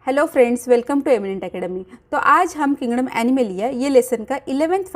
Hello friends, welcome to Eminent Academy. तो आज हम किंगडम एनिमलिया ये लेसन का 11th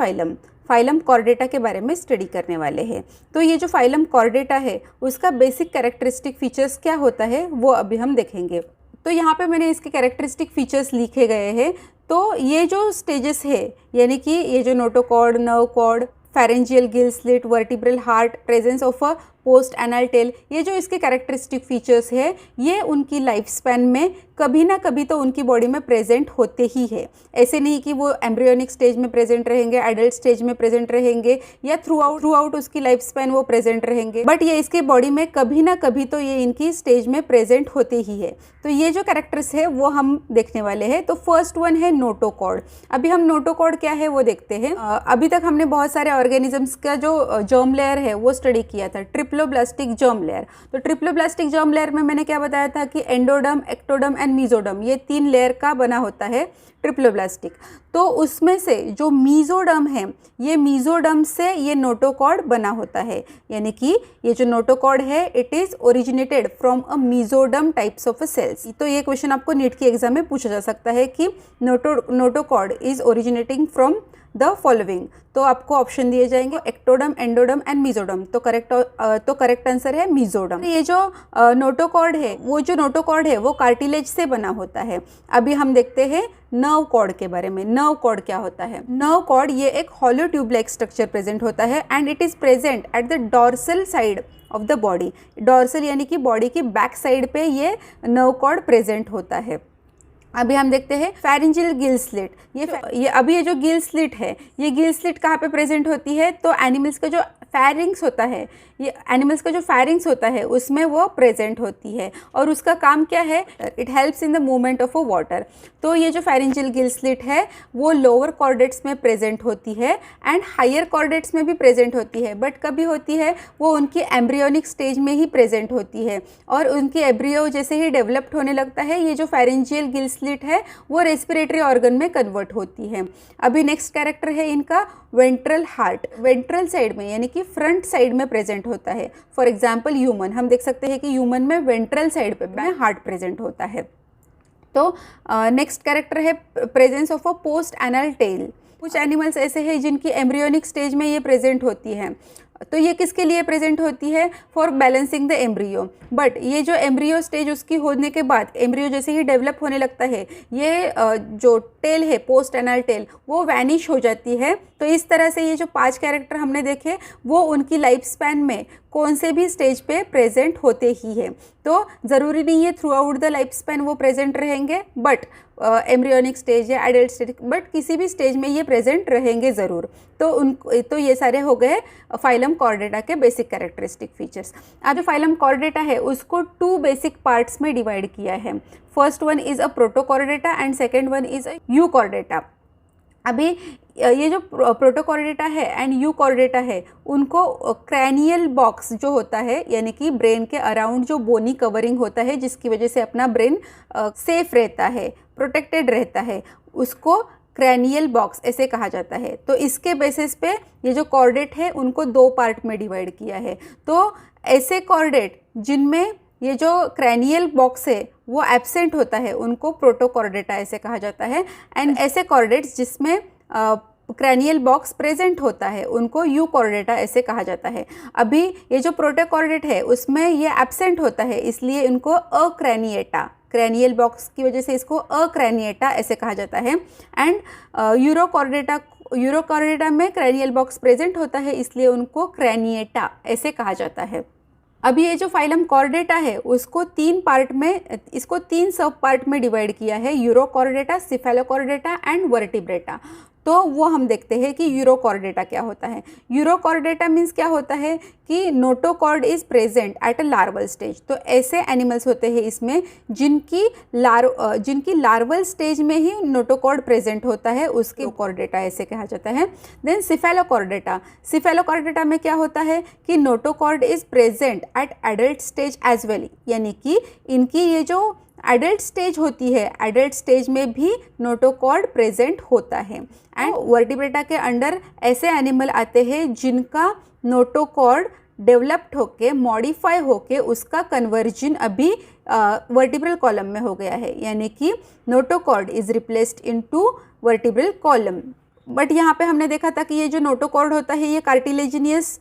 फाइलम कॉर्डेटा के बारे में स्टडी करने वाले हैं। तो ये जो फाइलम कॉर्डेटा है उसका बेसिक कैरेक्टरिस्टिक फीचर्स क्या होता है वो अभी हम देखेंगे। तो यहाँ पे मैंने इसके कैरेक्टरिस्टिक फीचर्स लिखे गए हैं। तो ये जो स्टेजेस है यानी कि ये जो notochord, nerve cord, pharyngeal gill slit, vertebral heart, presence of a post anal tail, ये जो इसके कैरेक्टरिस्टिक फीचर्स है ये उनकी लाइफ स्पैन में कभी ना कभी तो उनकी बॉडी में प्रेजेंट होते ही है। ऐसे नहीं कि वो एम्ब्रियोनिक स्टेज में प्रेजेंट रहेंगे, एडल्ट स्टेज में प्रेजेंट रहेंगे या थ्रू आउट उसकी लाइफ स्पैन वो प्रेजेंट रहेंगे, बट ये इसके बॉडी में कभी ना कभी तो ये इनकी स्टेज में प्रेजेंट होते ही है। तो ये जो कैरेक्टर्स है वो हम देखने वाले हैं। तो फर्स्ट वन है नोटोकॉर्ड। अभी हम नोटोकॉर्ड क्या है वो देखते हैं। अभी तक हमने बहुत सारे ऑर्गेनिजम्स का जो जर्म लेयर है वो स्टडी किया था, ट्रिप्लोब्लास्टिक जर्म लेयर। तो ट्रिप्लोब्लास्टिक जर्म लेयर में मैंने क्या बताया था कि एंडोडर्म, एक्टोडर्म एंड मीजोडर्म, ये 3 लेयर का बना होता है ट्रिप्लोब्लास्टिक। तो उसमें से जो मीजोडर्म है, ये मीजोडर्म से ये नोटोकॉर्ड बना होता है। यानी कि ये जो नोटोकॉर्ड है it is originated from a mesoderm types of a cells. तो ये क्वेश्चन आपको नीट की एग्जाम में पूछा जा सकता है कि notochord is originating from the following. तो आपको ऑप्शन दिए जाएंगे एक्टोडर्म, एंडोडर्म एंड मीजोडर्म। तो करेक्ट आंसर है मीजोडर्म। ये जो नोटोकॉर्ड है, वो जो नोटोकॉर्ड है वो कार्टिलेज से बना होता है। अभी हम देखते हैं नर्व कॉर्ड के बारे में। नर्व कॉर्ड क्या होता है? नर्व कॉर्ड ये एक hollow tube like structure present होता है and it is present at the dorsal side of the body. Dorsal यानी कि बॉडी की बैक साइड पे ये नर्व कॉर्ड प्रेजेंट होता है। अभी हम देखते हैं फेरेंजियल गिल स्लिट। ये जो गिल स्लिट है, ये गिल स्लिट कहाँ पे प्रेजेंट होती है? तो एनिमल्स का जो फेरिंग्स होता है, ये एनिमल्स का जो फेरिंग्स होता है उसमें वो प्रेजेंट होती है और उसका काम क्या है? It helps in the movement of a water. तो ये जो फेरेंजियल गिल स्लिट है वो लोअर कॉर्डेट्स में प्रेजेंट होती है एंड हायर कॉर्डेट्स में भी प्रेजेंट होती है, बट कभी होती है वो उनकी एम्ब्रियोनिक स्टेज में ही प्रेजेंट होती है और उनकी एब्रियो जैसे ही डेवलप्ड होने लगता है ये जो फेरेंजियल गिल स्लिट है वो रेस्पिरेटरी ऑर्गन में कन्वर्ट होती है। अभी नेक्स्ट कैरेक्टर है इनका वेंट्रल हार्ट। वेंट्रल साइड में यानी कि फ्रंट साइड में प्रेजेंट होता है। फॉर एग्जाम्पल ह्यूमन, हम देख सकते हैं कि ह्यूमन में वेंट्रल साइड पे हार्ट प्रेजेंट होता है। तो नेक्स्ट कैरेक्टर है presence of a post anal tell. कुछ एनिमल्स ऐसे हैं जिनकी एम्ब्रियोनिक स्टेज में ये प्रेजेंट होती है। तो ये किसके लिए प्रेजेंट होती है? For balancing the embryo. But ये जो एम्ब्रियो स्टेज उसकी होने के बाद एम्ब्रियो जैसे ही डेवलप होने लगता है ये जो टेल है, पोस्ट एनल टेल, वो वैनिश हो जाती है। तो इस तरह से ये जो 5 कैरेक्टर हमने देखे वो उनकी लाइफ स्पैन में कौन से भी स्टेज पे प्रेजेंट होते ही है। तो ज़रूरी नहीं है through out the life span वो प्रेजेंट रहेंगे, बट एम्ब्रियोनिक स्टेज या एडल्ट स्टेज, बट किसी भी स्टेज में ये प्रेजेंट रहेंगे ज़रूर। तो ये सारे हो गए फाइलम कॉर्डेटा के बेसिक कैरेक्टरिस्टिक फीचर्स। आज जो फाइलम कॉर्डेटा है उसको 2 बेसिक पार्ट्स में डिवाइड किया है। First one is a protochordata and second one is a euchordata. अभी ये जो प्रोटोकॉर्डेटा है एंड यूकॉर्डेटा है उनको क्रैनियल बॉक्स जो होता है यानी कि ब्रेन के अराउंड जो बोनी कवरिंग होता है जिसकी वजह से अपना ब्रेन सेफ रहता है, प्रोटेक्टेड रहता है, उसको क्रैनियल बॉक्स ऐसे कहा जाता है। तो इसके बेसिस पे ये जो कॉर्डेट है उनको 2 पार्ट में डिवाइड किया है। तो ऐसे कॉर्डेट जिनमें ये जो क्रैनियल बॉक्स है वो एब्सेंट होता है उनको प्रोटोकॉर्डेटा ऐसे कहा जाता है एंड ऐसे कॉर्डेट्स जिसमें क्रैनियल बॉक्स प्रेजेंट होता है उनको यूकॉर्डेटा ऐसे कहा जाता है। अभी ये जो प्रोटोकॉर्डेट है उसमें ये एब्सेंट होता है इसलिए इनको अक्रैनिएटा, क्रैनियल बॉक्स की वजह से इसको अक्रैनिएटा ऐसे कहा जाता है। एंड यूरोकॉर्डेटा में क्रैनियल बॉक्स प्रेजेंट होता है इसलिए उनको क्रैनिएटा ऐसे कहा जाता है। अभी ये जो फाइलम कॉर्डेटा है उसको 3 सब पार्ट में डिवाइड किया है, यूरोकॉर्डेटा, सिफेलोकॉर्डेटा एंड वर्टिब्रेटा। तो वो हम देखते हैं कि यूरोकॉर्डेटा क्या होता है। यूरोकॉर्डेटा मीन्स क्या होता है कि notochord is present at a larval stage. तो ऐसे एनिमल्स होते हैं इसमें जिनकी लार्वल स्टेज में ही नोटोकॉर्ड प्रेजेंट होता है, उसके कॉर्डेटा ऐसे कहा जाता है। देन सिफेलोकॉर्डेटा में क्या होता है कि notochord is present at adult stage as well, यानी कि इनकी ये जो एडल्ट स्टेज होती है, एडल्ट स्टेज में भी नोटोकॉर्ड प्रेजेंट होता है। एंड वर्टिब्रेटा के अंडर ऐसे एनिमल आते हैं जिनका नोटोकॉर्ड डेवलप्ड होके मॉडिफाई होके उसका कन्वर्जन अभी वर्टिब्रल कॉलम में हो गया है, यानी कि notochord is replaced into vertebral column. But यहाँ पे हमने देखा था कि ये जो नोटोकॉर्ड होता है ये कार्टिलेजिनियस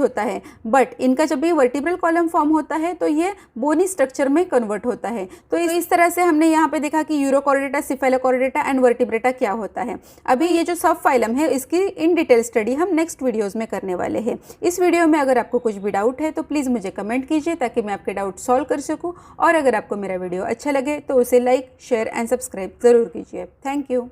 होता है, बट इनका जब भी वर्टिब्रल कॉलम फॉर्म होता है तो ये बोनी स्ट्रक्चर में कन्वर्ट होता है। तो इस तरह से हमने यहाँ पे देखा कि यूरोकॉर्डेटा, सिफेलोकॉर्डेटा एंड वर्टिब्रेटा क्या होता है। अभी ये जो सब फाइलम है इसकी इन डिटेल स्टडी हम नेक्स्ट वीडियोज़ में करने वाले हैं। इस वीडियो में अगर आपको कुछ भी डाउट है तो प्लीज़ मुझे कमेंट कीजिए ताकि मैं आपके डाउट सॉल्व कर सकूँ, और अगर आपको मेरा वीडियो अच्छा लगे तो उसे लाइक, शेयर एंड सब्सक्राइब ज़रूर कीजिए। Thank you.